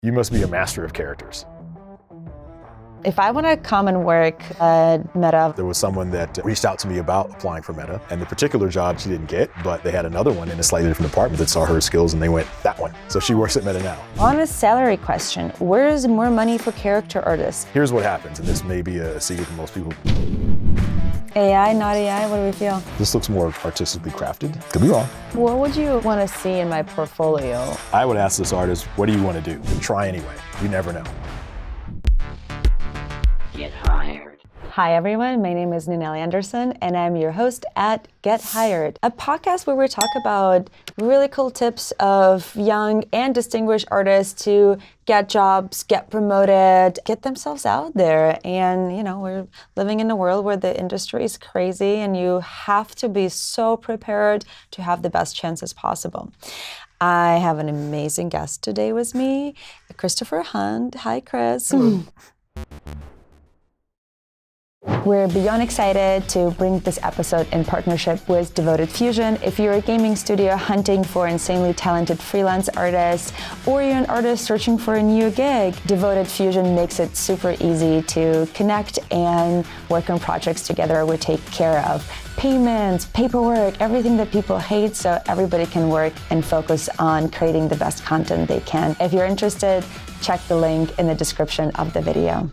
You must be a master of characters. If I want to come and work at Meta. There was someone that reached out to me about applying for Meta, and the particular job she didn't get, but they had another one in a slightly different department that saw her skills and they went, that one. So she works at Meta now. On a salary question, where is more money for character artists? Here's what happens, and this may be a secret for most people. AI, not AI, what do we feel? This looks more artistically crafted. Could be wrong. What would you want to see in my portfolio? I would ask this artist, what do you want to do? Try anyway. You never know. Get hired. Hi everyone, my name is Ninel Anderson and I'm your host at Get Hired, a podcast where we talk about really cool tips of young and distinguished artists to get jobs, get promoted, get themselves out there. And we're living in a world where the industry is crazy and you have to be so prepared to have the best chances possible. I have an amazing guest today with me, Christopher Hunt. Hi, Chris. We're beyond excited to bring this episode in partnership with Devoted Fusion. If you're a gaming studio hunting for insanely talented freelance artists, or you're an artist searching for a new gig, Devoted Fusion makes it super easy to connect and work on projects together. We take care of payments, paperwork, everything that people hate, so everybody can work and focus on creating the best content they can. If you're interested, check the link in the description of the video.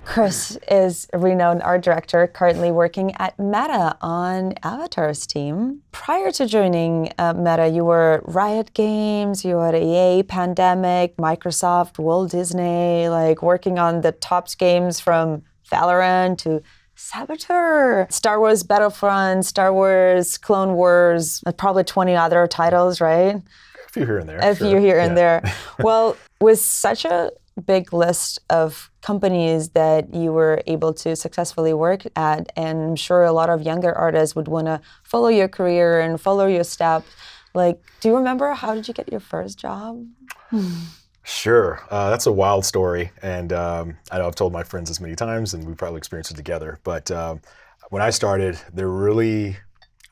Chris is a renowned art director currently working at Meta on Avatar's team. Prior to joining Meta, you were Riot Games, you were at EA, Pandemic, Microsoft, Walt Disney, working on the top games from Valorant to Saboteur, Star Wars Battlefront, Star Wars Clone Wars, probably 20 other titles, right? A few here and there. A few here and there. Well, with such a big list of companies that you were able to successfully work at, and I'm sure a lot of younger artists would want to follow your career and follow your steps. Do you remember, how did you get your first job? Sure. That's a wild story, and I know I've told my friends this many times, and we probably experienced it together. But when I started, I wouldn't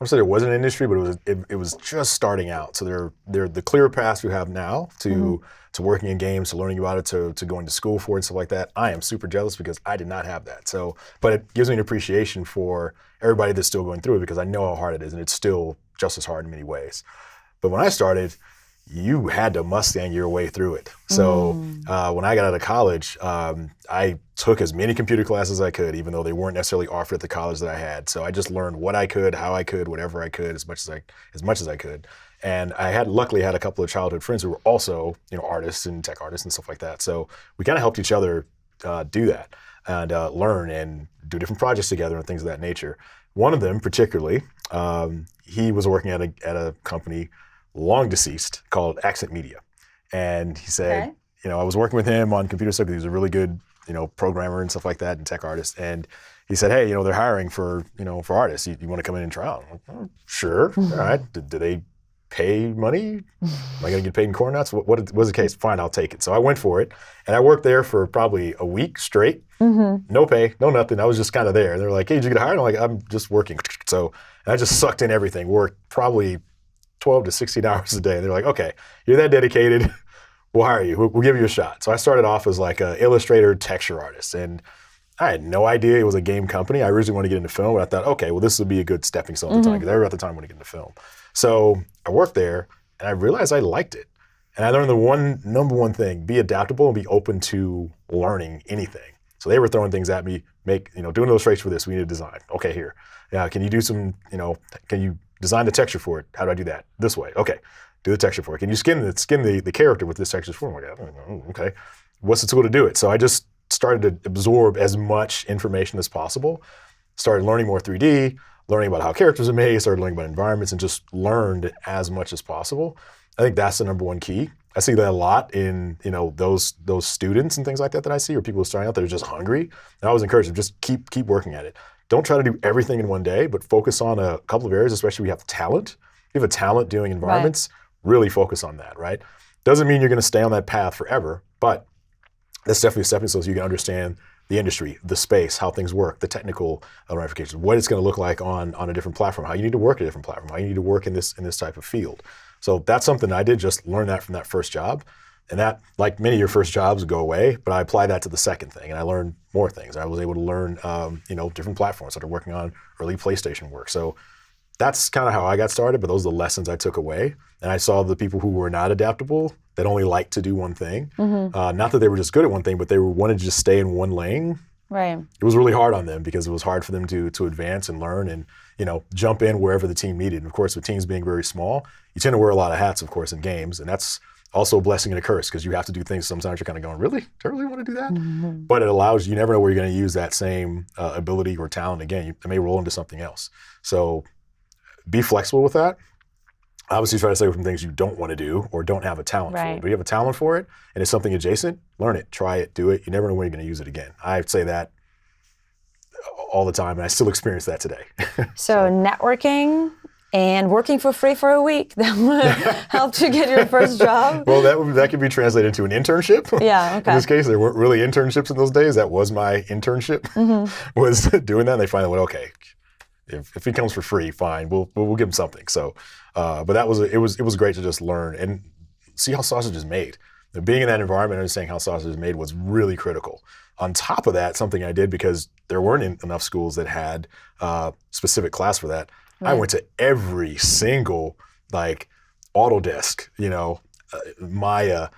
say there wasn't an industry, but it was just starting out. So they're the clear paths we have now to working in games, to learning about it, to going to school for it, stuff like that. I am super jealous because I did not have that. So, but it gives me an appreciation for everybody that's still going through it, because I know how hard it is, and it's still just as hard in many ways. But when I started, you had to Mustang your way through it. So when I got out of college, I took as many computer classes as I could, even though they weren't necessarily offered at the college that I had. So I just learned what I could, how I could, whatever I could, as much as I could. And I luckily had a couple of childhood friends who were also, artists and tech artists and stuff like that. So we kind of helped each other do that and learn and do different projects together and things of that nature. One of them particularly, he was working at a company long deceased called Accent Media. And he said, I was working with him on computer stuff because he was a really good, programmer and stuff like that and tech artist. And he said, hey, they're hiring for artists. You want to come in and try out? I'm like, sure. All right. Do they pay money? Am I going to get paid in corn nuts? What was the case? Fine, I'll take it. So I went for it. And I worked there for probably a week straight. No pay, no nothing. I was just kind of there. And they're like, hey, did you get hired? I'm like, I'm just working. So I just sucked in everything. Worked probably 12 to 16 hours a day. And they're like, okay, you're that dedicated. We'll hire you. We'll give you a shot. So I started off as like an illustrator, texture artist. And I had no idea it was a game company. I originally wanted to get into film, but I thought, okay, well, this would be a good stepping stone at the time, because everybody at the time wanted to get into film. So I worked there, and I realized I liked it. And I learned the number one thing: be adaptable and be open to learning anything. So they were throwing things at me, do an illustration for this. We need a design. Okay, here. Yeah, can you do some, can you design the texture for it? How do I do that? This way. Okay, do the texture for it. Can you skin the character with this texture for it? I'm like, oh, okay. What's the tool to do it? So I just started to absorb as much information as possible. Started learning more 3D, learning about how characters are made, started learning about environments, and just learned as much as possible. I think that's the number one key. I see that a lot in those students and things like that I see, or people who are starting out that are just hungry. And I always encourage them, just keep working at it. Don't try to do everything in one day, but focus on a couple of areas, especially if you have talent. If you have a talent doing environments, really focus on that, right? Doesn't mean you're going to stay on that path forever, but that's definitely a stepping stone so you can understand the industry, the space, how things work, the technical ramifications, what it's going to look like on a different platform, how you need to work at a different platform, how you need to work in this type of field. So that's something I did, just learn that from that first job. And that, like many of your first jobs, go away, but I applied that to the second thing, and I learned more things. I was able to learn, different platforms. Started working on early PlayStation work. So that's kind of how I got started, but those are the lessons I took away. And I saw the people who were not adaptable, that only liked to do one thing. Not that they were just good at one thing, but they wanted to just stay in one lane. Right. It was really hard on them because it was hard for them to advance and learn and, jump in wherever the team needed. And of course, with teams being very small, you tend to wear a lot of hats, of course, in games. And that's also a blessing and a curse because you have to do things sometimes you're kind of going, really? Do I really want to do that? But it allows you never know where you're going to use that same ability or talent again. It may roll into something else. So be flexible with that. Obviously, try to stay away from things you don't want to do or don't have a talent for. But you have a talent for it and it's something adjacent, learn it, try it, do it. You never know when you're going to use it again. I say that all the time and I still experience that today. So networking and working for free for a week, that would help you get your first job? Well, that could be translated into an internship. Yeah, okay. In this case, there weren't really internships in those days. That was my internship, was doing that. And they finally went, okay, if he comes for free, fine, we'll give him something. So, but it was great to just learn and see how sausage is made. Being in that environment and understanding how sausage is made was really critical. On top of that, something I did because there weren't enough schools that had specific class for that. Right. I went to every single Autodesk, Maya,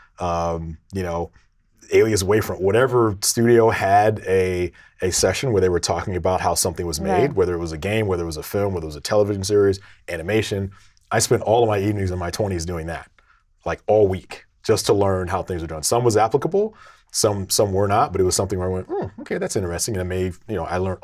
Alias Wavefront, whatever studio had a session where they were talking about how something was made, whether it was a game, whether it was a film, whether it was a television series, animation. I spent all of my evenings in my 20s doing that, all week, just to learn how things are done. Some was applicable, some were not, but it was something where I went, okay, that's interesting. And it made, I learned,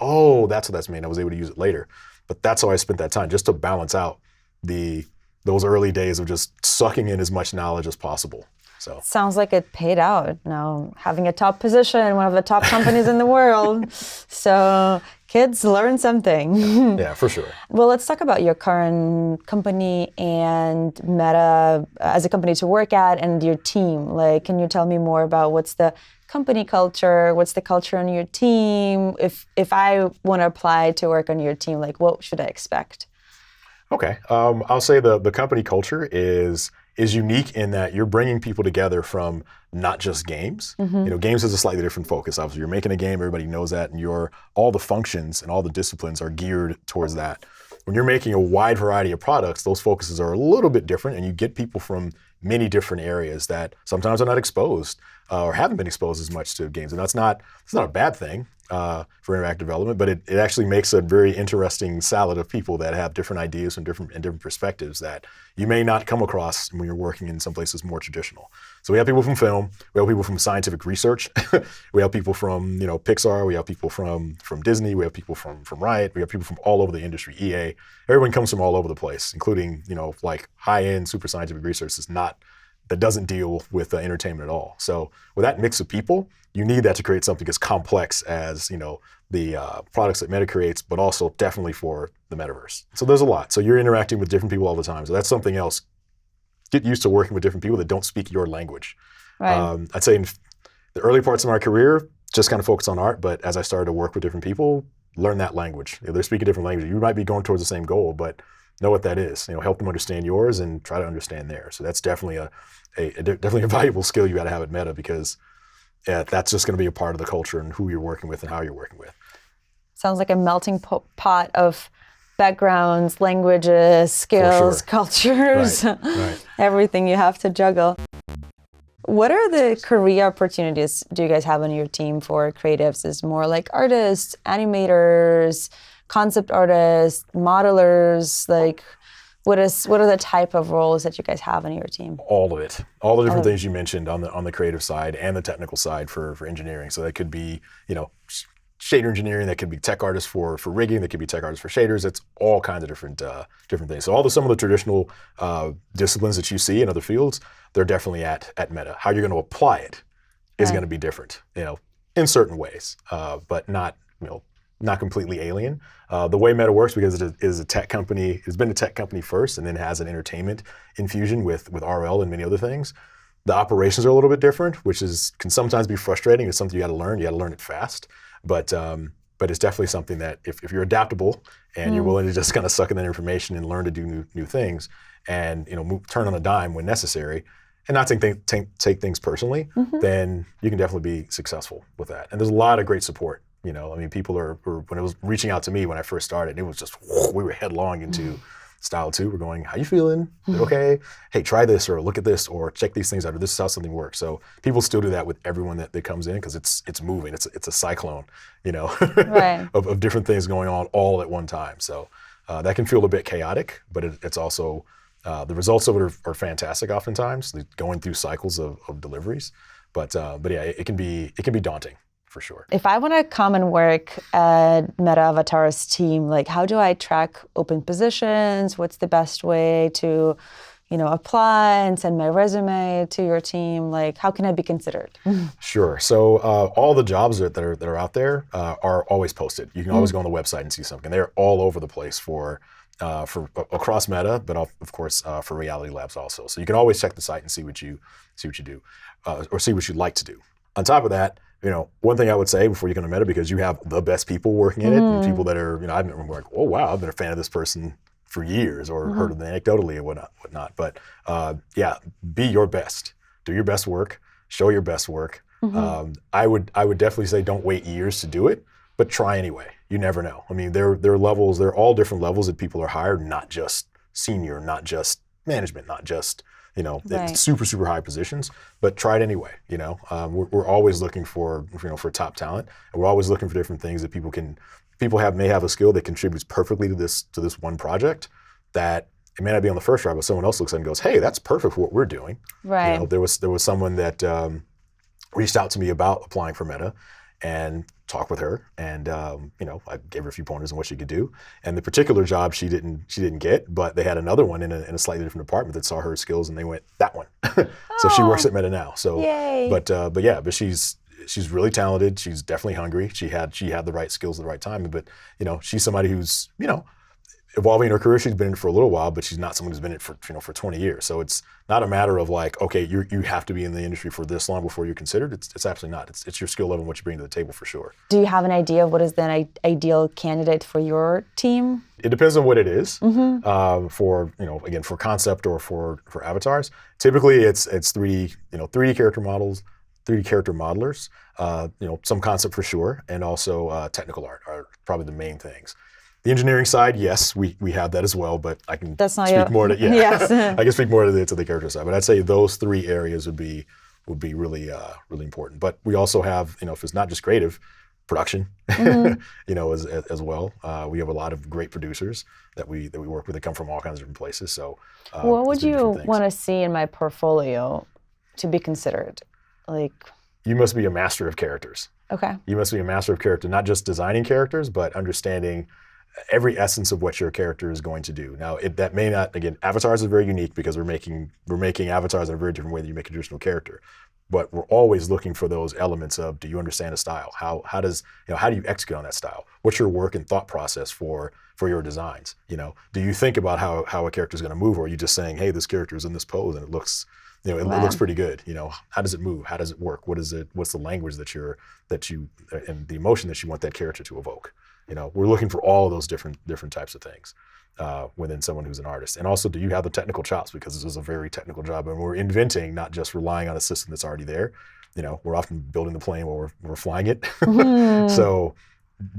that's what that's made. I was able to use it later. But that's how I spent that time, just to balance out those early days of just sucking in as much knowledge as possible. So sounds like it paid out. Now having a top position in one of the top companies in the world. So kids learn something. Yeah, for sure. Well, let's talk about your current company and Meta as a company to work at and your team. Can you tell me more about what's the company culture? What's the culture on your team? If I want to apply to work on your team, what should I expect? Okay. I'll say the company culture is unique in that you're bringing people together from not just games. Games has a slightly different focus. Obviously, you're making a game, everybody knows that, and all the functions and all the disciplines are geared towards that. When you're making a wide variety of products, those focuses are a little bit different, and you get people from many different areas that sometimes are not exposed or haven't been exposed as much to games. And it's not a bad thing for interactive development, but it actually makes a very interesting salad of people that have different ideas and different perspectives that you may not come across when you're working in some places more traditional. So we have people from film, we have people from scientific research, we have people from Pixar, we have people from Disney, we have people from Riot, we have people from all over the industry, EA. Everyone comes from all over the place, including high-end super scientific research that doesn't deal with entertainment at all. So with that mix of people, you need that to create something as complex as the products that Meta creates, but also definitely for the metaverse. So there's a lot. So you're interacting with different people all the time. So that's something else. Get used to working with different people that don't speak your language. Right. I'd say in the early parts of my career, just kind of focused on art, but as I started to work with different people, learn that language. They're speaking different languages. You might be going towards the same goal, but know what that is. Help them understand yours and try to understand theirs. So that's definitely a valuable skill you got to have at Meta because that's just going to be a part of the culture and who you're working with and how you're working with. Sounds like a melting pot of backgrounds, languages, skills, cultures, right. Everything you have to juggle. What are the career opportunities do you guys have on your team for creatives? Is more like artists, animators, concept artists, modelers? What are the type of roles that you guys have on your team? All of it. All the different things you mentioned on the creative side and the technical side for engineering. So that could be, shader engineering, that could be tech artists for rigging, that could be tech artists for shaders. It's all kinds of different things. So some of the traditional disciplines that you see in other fields, they're definitely at Meta. How you're going to apply it is going to be different, in certain ways, but not completely alien. The way Meta works, because it is a tech company, it's been a tech company first and then has an entertainment infusion with RL and many other things. The operations are a little bit different, which can sometimes be frustrating. It's something you got to learn. You got to learn it fast. But it's definitely something that if you're adaptable and you're willing to just kind of suck in that information and learn to do new things and turn on a dime when necessary, and not take things personally, then you can definitely be successful with that. And there's a lot of great support. You know, I mean, people when it was reaching out to me when I first started, it was just, we were headlong into style 2. We're going, how you feeling? Okay. Hey, try this, or look at this, or check these things out, or this is how something works. So people still do that with everyone that comes in, because it's moving. It's a cyclone, you know, Right. of different things going on all at one time. So that can feel a bit chaotic, but it's also, the results of it are fantastic oftentimes, going through cycles of deliveries. But yeah, it can be daunting, for sure. If I want to come and work at Meta Avatar's team, like, how do I track open positions? What's the best way to, apply and send my resume to your team? Like, how can I be considered? Sure. So all the jobs that are out there are always posted. You can always go on the website and see something. They're all over the place for across Meta, but of course for Reality Labs also. So you can always check the site and see what you do, or see what you'd like to do. On top of that, one thing I would say before you come to Meta, because you have the best people working in it, and people that are, I remember like, oh wow, I've been a fan of this person for years, or heard of them anecdotally and whatnot. But yeah, be your best, do your best work, show your best work. I would definitely say don't wait years to do it, but try anyway. You never know. I mean, there are levels, they're all different levels that people are hired, not just senior, not just management, not just Right. super, super high positions, but try it anyway. We're always looking for top talent, and we're always looking for different things that people may have a skill that contributes perfectly to this one project, that it may not be on the first try, but someone else looks at it and goes, hey, that's perfect for what we're doing. Right. There was someone that reached out to me about applying for Meta, and talked with her, and I gave her a few pointers on what she could do. And the particular job she didn't get, but they had another one in a slightly different department that saw her skills, and they went, that one. So she works at Meta now. So, Yay. but she's really talented. She's definitely hungry. She had the right skills at the right time. But she's somebody who's evolving in her career. She's been in it for a little while, but she's not someone who's been in it for 20 years. So it's not a matter of like, okay, you have to be in the industry for this long before you're considered. It's absolutely not. It's your skill level and what you bring to the table, for sure. Do you have an idea of what is the ideal candidate for your team? It depends on what it is. For again, for concept or for avatars, typically it's 3D character models, 3D character modelers, some concept for sure, and also technical art are probably the main things. The engineering side, yes, we have that as well, but I can speak more to Yes. I can speak more to the character side. But I'd say those 3 areas would be really really important. But we also have, if it's not just creative, production, as well. We have a lot of great producers that we work with that come from all kinds of different places. So what would you want to see in my portfolio to be considered? Like, you must be a master of characters. Okay. You must be a master of character, not just designing characters, but understanding every essence of what your character is going to do. Now, that may not, again, avatars is very unique because we're making avatars in a very different way than you make a traditional character. But we're always looking for those elements of, do you understand a style? How do you execute on that style? What's your work and thought process for your designs? Do you think about how a character is going to move, or are you just saying, hey, this character is in this pose and it looks it looks pretty good. How does it move? How does it work? What's the language that you and the emotion that you want that character to evoke? We're looking for all of those different types of things within someone who's an artist. And also, do you have the technical chops? Because this is a very technical job, and we're inventing, not just relying on a system that's already there. We're often building the plane while we're flying it. So,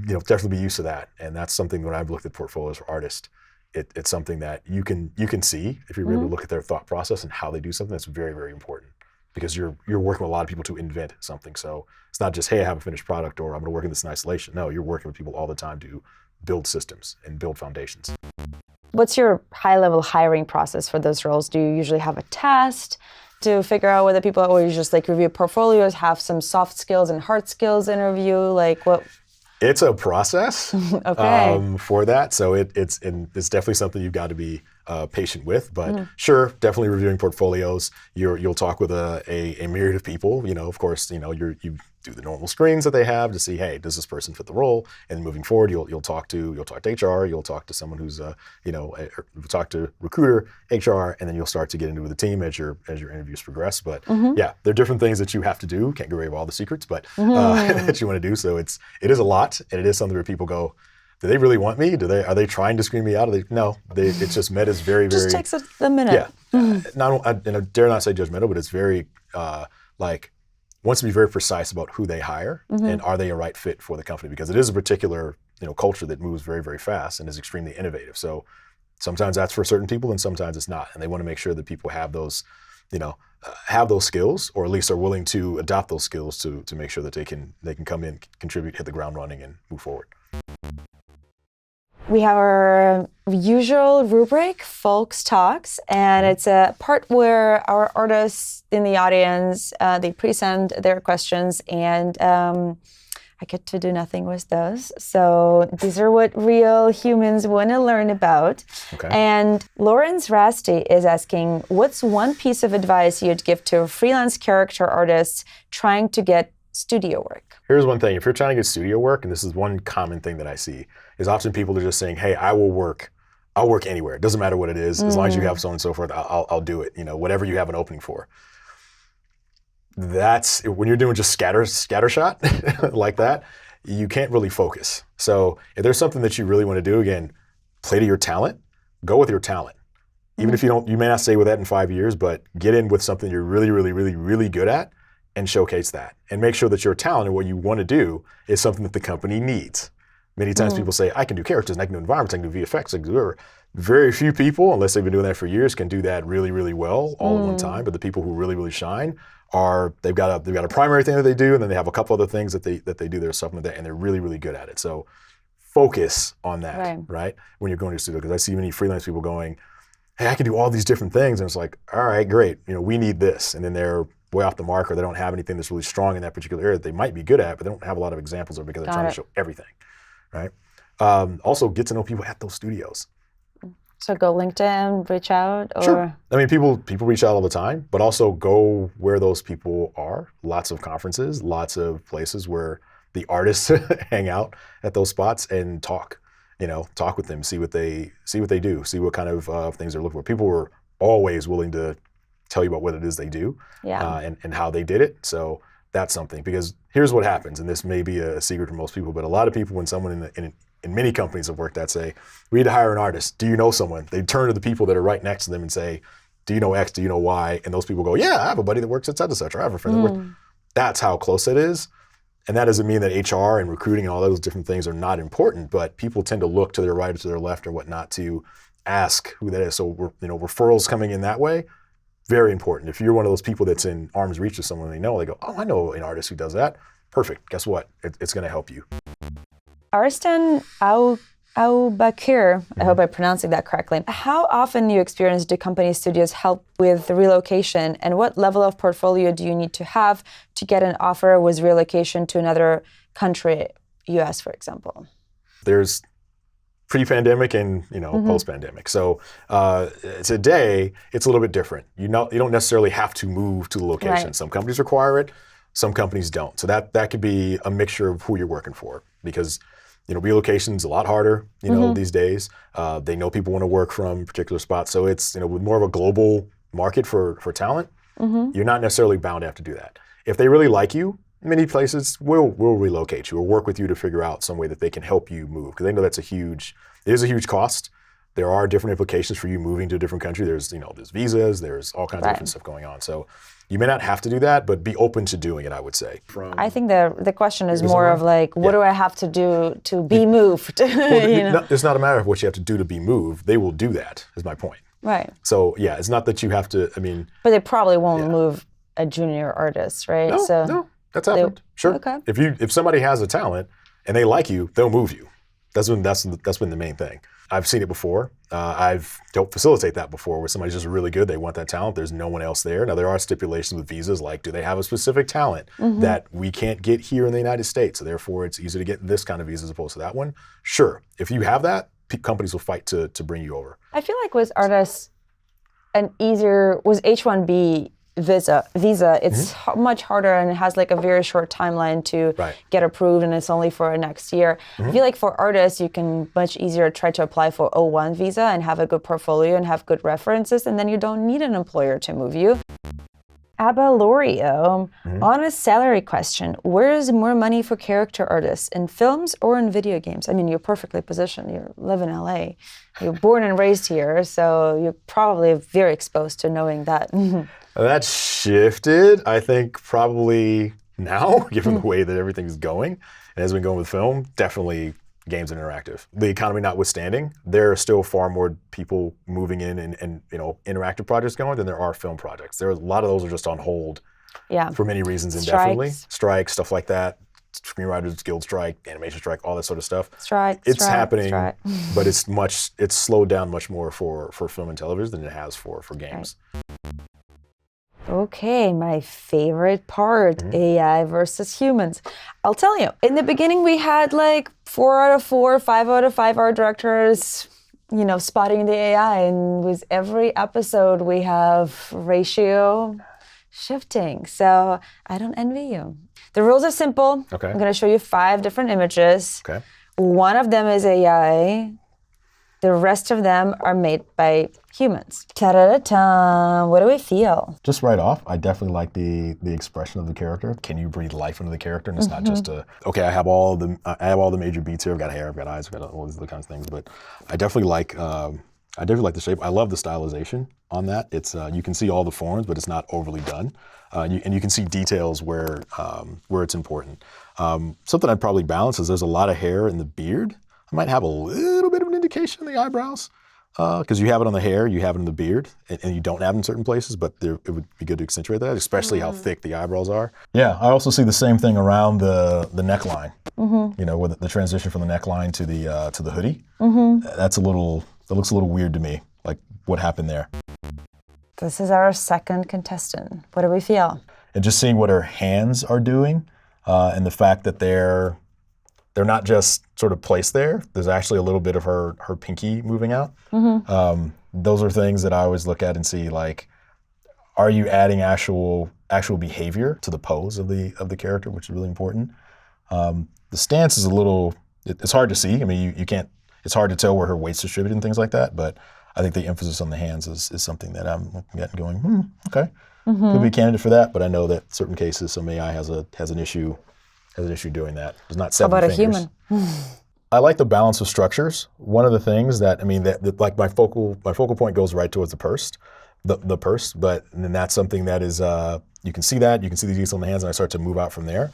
definitely be used to that. And that's something when I've looked at portfolios for artists, it's something that you can see if you're able to look at their thought process and how they do something. That's very, very important, because you're working with a lot of people to invent something. So it's not just, hey, I have a finished product, or I'm going to work in this in isolation. No, you're working with people all the time to build systems and build foundations. What's your high-level hiring process for those roles? Do you usually have a test to figure out whether people, or you just like review portfolios, have some soft skills and hard skills interview? Like what? It's a process Okay. For that. So it's definitely something you've got to be patient with. But sure, definitely reviewing portfolios. You'll talk with a myriad of people. Of course, you do the normal screens that they have to see, hey, does this person fit the role? And then moving forward, you'll talk to HR, you'll talk to someone who's talk to recruiter, HR, and then you'll start to get into the team as your interviews progress. But yeah, there are different things that you have to do. Can't give away all the secrets, but that you want to do. So it is a lot, and it is something where people go, do they really want me? Are they trying to screen me out? No, it's just met as very, Just very. takes a minute. Yeah. I dare not say judgmental, but it's very wants to be very precise about who they hire and are they a right fit for the company, because it is a particular culture that moves very, very fast and is extremely innovative. So sometimes that's for certain people and sometimes it's not, and they want to make sure that people have those have those skills, or at least are willing to adopt those skills to make sure that they can come in, contribute, hit the ground running, and move forward. We have our usual rubric, Folks Talks, and it's a part where our artists in the audience, they present their questions, and I get to do nothing with those. So these are what real humans want to learn about. Okay. And Lawrence Rasty is asking, what's one piece of advice you'd give to freelance character artists trying to get studio work? Here's one thing. If you're trying to get studio work, and this is one common thing that I see, is often people are just saying, hey, I'll work anywhere. It doesn't matter what it is. As long as you have so on and so forth, I'll do it. Whatever you have an opening for. That's when you're doing just scatter shot like that, you can't really focus. So if there's something that you really want to do, again, play to your talent, go with your talent. Even if you may not stay with that in 5 years, but get in with something you're really, really, really, really good at and showcase that. And make sure that your talent and what you want to do is something that the company needs. Many times people say, I can do characters, and I can do environments, I can do VFX, I can do whatever. Very few people, unless they've been doing that for years, can do that really, really well all at one time. But the people who really, really shine they've got a primary thing that they do, and then they have a couple other things that they do their supplement that, and they're really, really good at it. So focus on that, right? When you're going to the studio, because I see many freelance people going, hey, I can do all these different things, and it's like, all right, great, we need this, and then they're way off the mark, or they don't have anything that's really strong in that particular area that they might be good at, but they don't have a lot of examples of it because they're trying to show everything, right? Also, get to know people at those studios. So go LinkedIn, reach out, or? Sure. I mean, people reach out all the time, but also go where those people are. Lots of conferences, lots of places where the artists hang out at those spots and talk. Talk with them, see what they do, see what kind of things they're looking for. People were always willing to tell you about what it is they do, and how they did it. So that's something, because here's what happens, and this may be a secret for most people, but a lot of people, when someone in many companies I've worked at say, we need to hire an artist. Do you know someone? They turn to the people that are right next to them and say, do you know X? Do you know Y? And those people go, yeah, I have a buddy that works at such and such, or I have a friend that works. That's how close it is. And that doesn't mean that HR and recruiting and all those different things are not important, but people tend to look to their right or to their left or whatnot to ask who that is. So referrals coming in that way, very important. If you're one of those people that's in arm's reach of someone they go, oh, I know an artist who does that. Perfect. Guess what? It's going to help you. Arstan Aubakir, I hope I'm pronouncing that correctly. How often do you experience do company studios help with the relocation, and what level of portfolio do you need to have to get an offer with relocation to another country, US, for example? There's pre-pandemic and post-pandemic. So today it's a little bit different. You don't necessarily have to move to the location. Right. Some companies require it, some companies don't. So that could be a mixture of who you're working for, because relocation's a lot harder, these days. They know people want to work from particular spots. So it's, with more of a global market for talent, you're not necessarily bound to have to do that. If they really like you, many places will relocate you or work with you to figure out some way that they can help you move, because they know it is a huge cost. There are different implications for you moving to a different country. There's visas, there's all kinds of different stuff going on. So you may not have to do that, but be open to doing it, I would say. I think the question is more of like, what do I have to do to be moved? It's not a matter of what you have to do to be moved. They will do that, is my point. Right. So yeah, it's not that you have to, But they probably won't move a junior artist, right? No, that's happened. Sure. Okay. If somebody has a talent and they like you, they'll move you. That's been the main thing. I've seen it before. I've helped facilitate that before, where somebody's just really good. They want that talent. There's no one else there. Now, there are stipulations with visas, like, do they have a specific talent that we can't get here in the United States? So therefore, it's easier to get this kind of visa as opposed to that one. Sure. If you have that, companies will fight to bring you over. I feel like with artists, with H-1B visa, it's much harder, and it has like a very short timeline to get approved, and it's only for next year. I feel like for artists, you can much easier try to apply for O1 visa and have a good portfolio and have good references, and then you don't need an employer to move you. Abalorio, honest salary question. Where is more money for character artists, in films or in video games? I mean, you're perfectly positioned. You live in LA. You're born and raised here, so you're probably very exposed to knowing that. That's shifted, I think, probably now, given the way that everything's going, and has been going with film, definitely games and interactive. The economy notwithstanding, there are still far more people moving in and interactive projects going than there are film projects. There are a lot of those are just on hold for many reasons indefinitely. Strikes, stuff like that. Screenwriters Guild strike, animation strike, all that sort of stuff. It's happening, but it's slowed down much more for film and television than it has for games. Okay, my favorite part, AI versus humans. I'll tell you, in the beginning we had like 4 out of 4, 5 out of 5 art directors, spotting the AI, and with every episode we have ratio shifting. So I don't envy you. The rules are simple. Okay. I'm gonna show you 5 different images. Okay. One of them is AI. The rest of them are made by humans. Ta-da-da-ta! What do we feel? Just right off, I definitely like the expression of the character. Can you breathe life into the character? And it's not just I have all the major beats here. I've got hair, I've got eyes, I've got all these other kinds of things. But I definitely like the shape. I love the stylization on that. It's you can see all the forms, but it's not overly done. And you can see details where it's important. Something I'd probably balance is there's a lot of hair in the beard. I might have a little bit of an indication in the eyebrows because you have it on the hair, you have it in the beard, and you don't have it in certain places, but it would be good to accentuate that, especially how thick the eyebrows are. Yeah, I also see the same thing around the neckline, with the transition from the neckline to the hoodie. That looks a little weird to me, like what happened there. This is our second contestant. What do we feel? And just seeing what her hands are doing and the fact that they're not just sort of placed there. There's actually a little bit of her pinky moving out. Those are things that I always look at and see, like, are you adding actual behavior to the pose of the character, which is really important. The stance is it's hard to see. I mean, you can't, it's hard to tell where her weight's distributed and things like that, but I think the emphasis on the hands is something that I'm looking at and going, okay. Could be a candidate for that, but I know that certain cases, some AI has an issue doing that. There's not 7 fingers. How about a human? I like the balance of structures. One of the things that like my focal point goes right towards the purse, but then that's something that is you can see the detail in the hands, and I start to move out from there.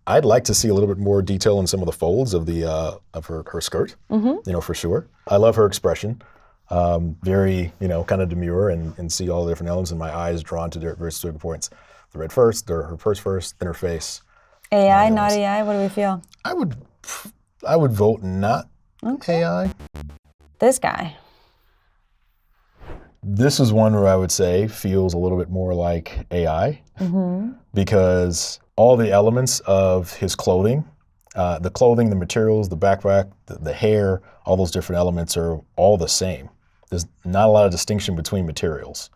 I'd like to see a little bit more detail in some of the folds of her skirt, for sure. I love her expression. Very, kind of demure and see all the different elements, and my eyes drawn to very specific points. The red first, her purse first, then her face. AI, not AI, what do we feel? I would vote not AI. This guy. This is one where I would say feels a little bit more like AI because all the elements of his clothing, the materials, the backpack, the hair, all those different elements are all the same. There's not a lot of distinction between materials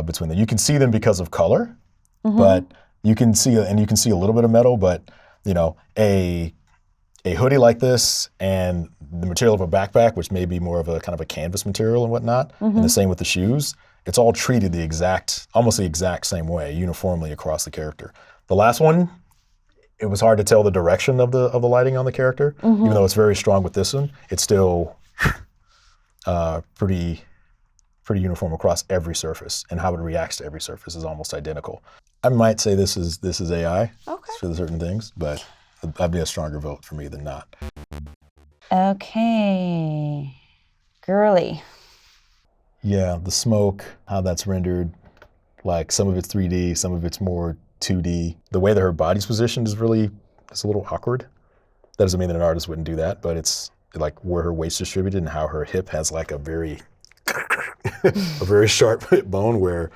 between them. You can see them because of color, but you can see a little bit of metal, but a hoodie like this and the material of a backpack, which may be more of a kind of a canvas material and whatnot, and the same with the shoes, it's all treated almost the exact same way, uniformly across the character. The last one, it was hard to tell the direction of the lighting on the character, even though it's very strong with this one. It's still pretty uniform across every surface, and how it reacts to every surface is almost identical. I might say this is AI for certain things, but that'd be a stronger vote for me than not. Okay, girly. Yeah, the smoke, how that's rendered, like some of it's 3D, some of it's more 2D. The way that her body's positioned is a little awkward. That doesn't mean that an artist wouldn't do that, but it's like where her weight's distributed and how her hip has like a very sharp hip bone where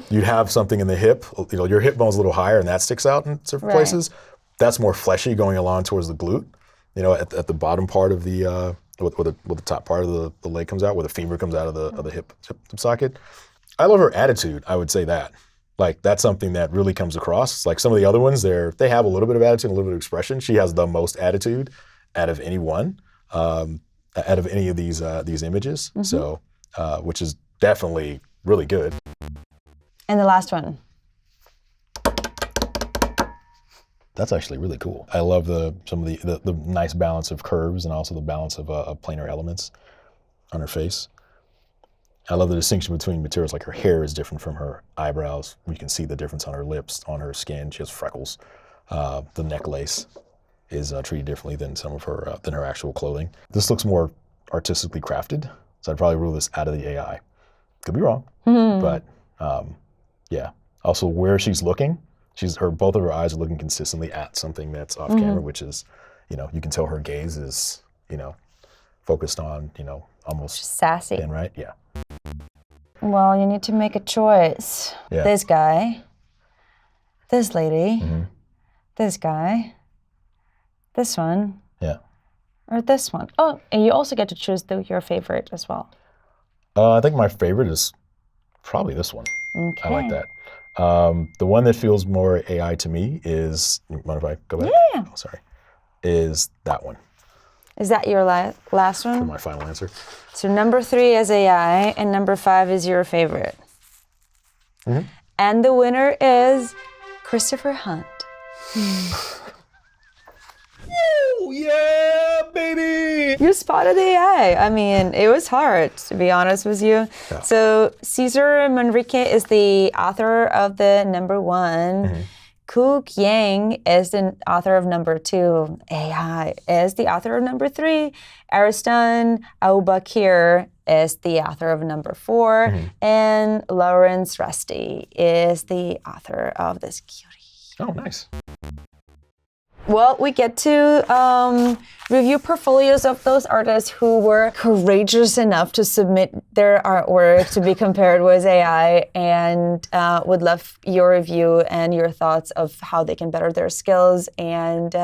you'd have something in the hip, your hip bone's a little higher and that sticks out in certain places. That's more fleshy going along towards the glute, at the bottom part of the, where the top part of the leg comes out, where the femur comes out of the hip socket. I love her attitude, I would say that. Like, that's something that really comes across. Like some of the other ones, they have a little bit of attitude, a little bit of expression. She has the most attitude out of anyone, out of any of these images. So, which is definitely really good. And the last one. That's actually really cool. I love some of the nice balance of curves and also the balance of planar elements on her face. I love the distinction between materials, like her hair is different from her eyebrows. You can see the difference on her lips, on her skin. She has freckles. The necklace is treated differently than some of her than her actual clothing. This looks more artistically crafted, so I'd probably rule this out of the AI. Could be wrong, but yeah. Also, where she's looking, both of her eyes are looking consistently at something that's off camera, which is, you can tell her gaze is, focused on, almost She's sassy. in, right? Yeah. Well, you need to make a choice. Yeah. This guy, this lady, this guy, this one, Yeah. or this one. Oh, and you also get to choose your favorite as well. I think my favorite is probably this one. Okay. I like that. The one that feels more AI to me is, mind if I go back? Yeah. Oh, sorry. Is that one Is that your last for one? my final answer. So number 3 is AI, and number 5 is your favorite. And the winner is Christopher Hunt. Oh, yeah, baby! You spotted AI. I mean, it was hard, to be honest with you. Yeah. So Cesar Manrique is the author of the number 1. Kook Yang is the author of number 2. AI is the author of number 3. Aristan Aubakir is the author of number 4. And Lawrence Rusty is the author of this cutie. Oh, nice. Well, we get to review portfolios of those artists who were courageous enough to submit their artwork to be compared with AI, and would love your review and your thoughts of how they can better their skills and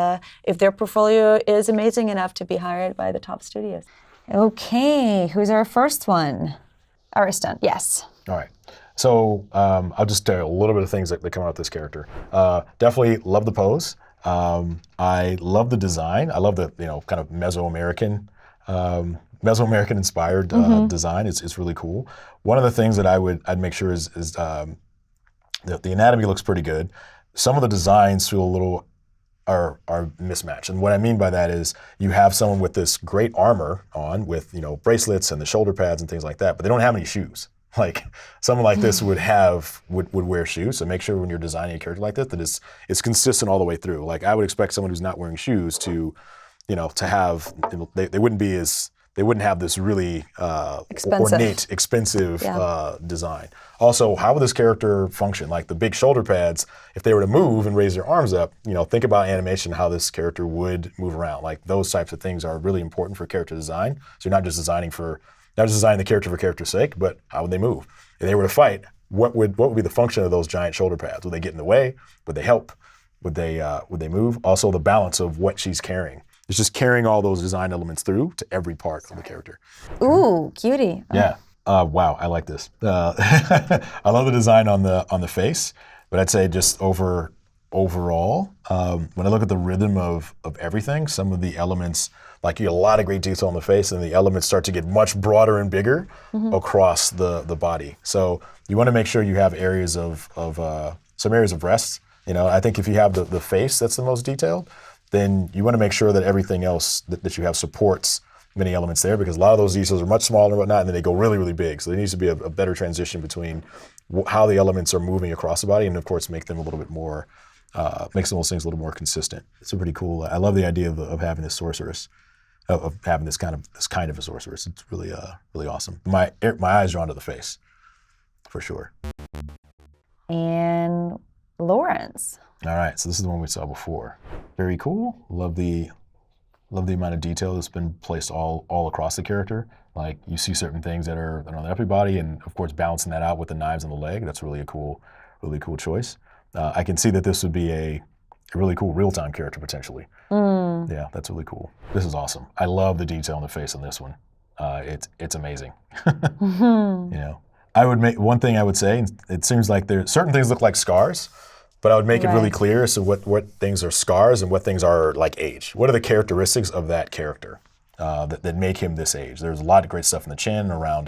if their portfolio is amazing enough to be hired by the top studios. Okay, who's our first one? Aristan, yes. All right. So I'll just tell you a little bit of things that come out of this character. Definitely love the pose. I love the design. I love the kind of Mesoamerican inspired design. It's really cool. One of the things that I'd make sure is the anatomy looks pretty good. Some of the designs feel a little are mismatched, and what I mean by that is you have someone with this great armor on with bracelets and the shoulder pads and things like that, but they don't have any shoes. Like someone like this would wear shoes. So make sure when you're designing a character like this that it's consistent all the way through. Like I would expect someone who's not wearing shoes to have they wouldn't have this really ornate, expensive design. Also, how would this character function? Like the big shoulder pads, if they were to move and raise their arms up, think about animation, how this character would move around. Like those types of things are really important for character design. So you're not just designing the character for character's sake, but how would they move? If they were to fight, what would be the function of those giant shoulder pads? Would they get in the way? Would they help? Would they move? Also, the balance of what she's carrying. It's just carrying all those design elements through to every part of the character. Ooh, cutie. Yeah. Wow, I like this. I love the design on the face, but I'd say just overall, when I look at the rhythm of everything, some of the elements, like you get a lot of great detail on the face, and the elements start to get much broader and bigger across the body. So you want to make sure you have areas of some areas of rest. I think if you have the face that's the most detailed, then you want to make sure that everything else that you have supports many elements there, because a lot of those details are much smaller and whatnot, and then they go really, really big. So there needs to be a better transition between how the elements are moving across the body, and of course make them a little bit more, make some of those things a little more consistent. It's pretty cool. I love the idea of having this sorceress, of having this kind of a sorceress. It's really really awesome. My eyes are onto the face, for sure. And Lawrence. All right, so this is the one we saw before. Very cool. Love the amount of detail that's been placed all across the character. Like you see certain things that are on the upper body, and of course balancing that out with the knives on the leg. That's really cool choice. I can see that this would be a really cool real-time character potentially. Yeah, that's really cool. This is awesome. I love the detail on the face on this one. It's amazing. I would make one thing I would say. It seems like there certain things look like scars, but I would make it really clear as to what things are scars and what things are like age. What are the characteristics of that character that make him this age? There's a lot of great stuff in the chin around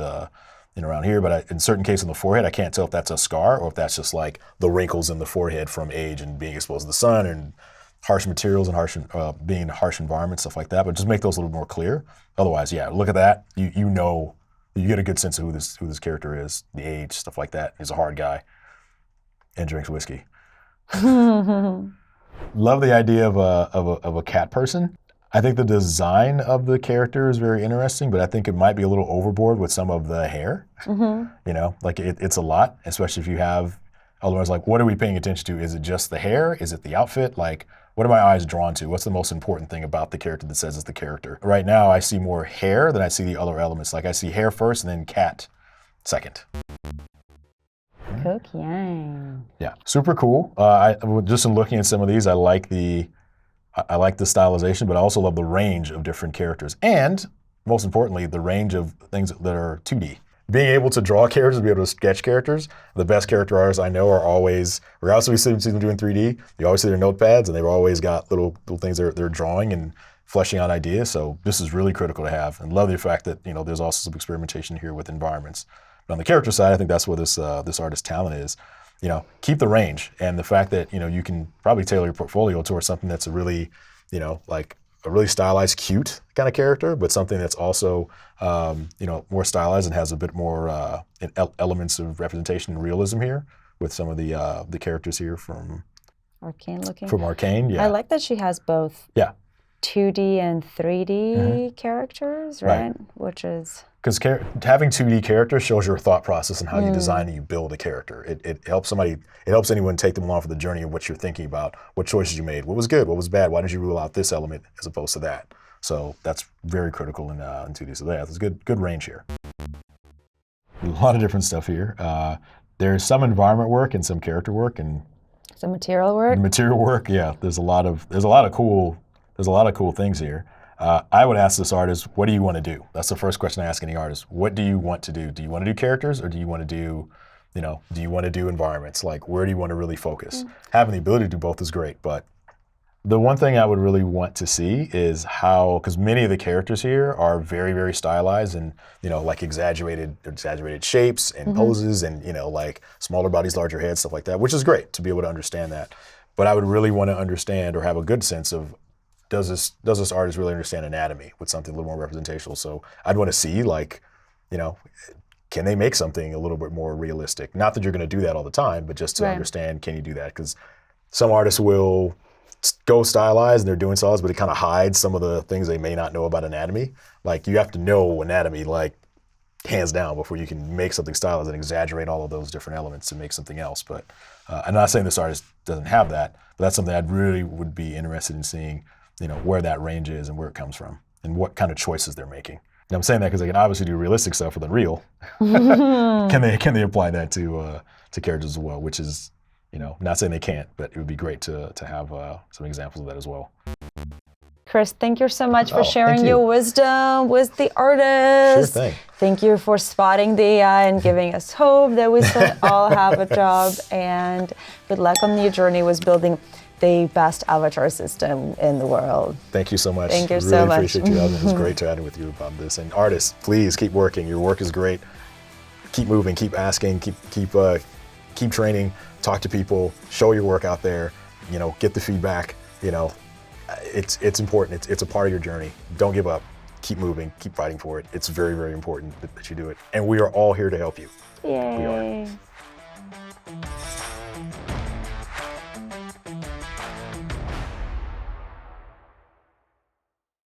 here, but in certain cases on the forehead, I can't tell if that's a scar or if that's just like the wrinkles in the forehead from age and being exposed to the sun and harsh materials and being in harsh environments, stuff like that. But just make those a little more clear. Otherwise, yeah, look at that. You know, you get a good sense of who this character is, the age, stuff like that. He's a hard guy and drinks whiskey. Love the idea of a cat person. I think the design of the character is very interesting, but I think it might be a little overboard with some of the hair. You know, like it's a lot, especially if you have, otherwise, like, what are we paying attention to? Is it just the hair? Is it the outfit? Like, what are my eyes drawn to? What's the most important thing about the character that says it's the character? Right now, I see more hair than I see the other elements. Like, I see hair first and then cat second. Cool. Yeah, super cool. Just in looking at some of these, I like the stylization, but I also love the range of different characters, and most importantly, the range of things that are 2D. Being able to draw characters, be able to sketch characters. The best character artists I know are always, regardless if we see them doing 3D, you always see their notepads, and they've always got little things they're drawing and fleshing out ideas. So this is really critical to have, and love the fact that, you know, there's also some experimentation here with environments. But on the character side, I think that's where this artist's talent is. You know, keep the range, and the fact that, you know, you can probably tailor your portfolio towards something that's a really, you know, like a really stylized, cute kind of character, but something that's also, you know, more stylized and has a bit more elements of representation and realism here with some of the characters here from Arcane looking. From Arcane, yeah. I like that she has both. Yeah. 2D and 3D characters, right? Which is... Because having 2D characters shows your thought process and how you design and you build a character. It helps anyone take them along for the journey of what you're thinking about, what choices you made, what was good, what was bad, why did you rule out this element as opposed to that. So that's very critical in 2D. So yeah, there's good range here. A lot of different stuff here. There's some environment work and some character work and some material work. Material work, yeah. There's a lot of cool things here. I would ask this artist, what do you want to do? That's the first question I ask any artist. What do you want to do? Do you want to do characters, or do you want to do, you know, do you want to do environments? Like, where do you want to really focus? Having the ability to do both is great, but the one thing I would really want to see is how, because many of the characters here are very, very stylized and, you know, like exaggerated shapes and poses and, you know, like smaller bodies, larger heads, stuff like that, which is great to be able to understand that. But I would really want to understand or have a good sense of, does this artist really understand anatomy with something a little more representational? So I'd want to see, like, you know, can they make something a little bit more realistic? Not that you're going to do that all the time, but just to understand, can you do that? Because some artists will go stylized and they're doing stylized, but it kind of hides some of the things they may not know about anatomy. Like, you have to know anatomy, like, hands down, before you can make something stylized and exaggerate all of those different elements to make something else. But I'm not saying this artist doesn't have that, but that's something I'd really would be interested in seeing, you know, where that range is and where it comes from and what kind of choices they're making. And I'm saying that because they can obviously do realistic stuff with Unreal. Can they apply that to characters as well? Which is, you know, not saying they can't, but it would be great to have some examples of that as well. Chris, thank you so much for sharing your wisdom with the artist. Sure thing. Thank you for spotting the AI and giving us hope that we still all have a job. And good luck on your journey with building the best avatar system in the world. Thank you so much. Thank you so much. Appreciate you. It was great chatting with you about this. And artists, please keep working. Your work is great. Keep moving, keep asking, keep training, talk to people, show your work out there, you know, get the feedback, you know. It's important. It's a part of your journey. Don't give up. Keep moving. Keep fighting for it. It's very, very important that you do it. And we are all here to help you. Yay. We are.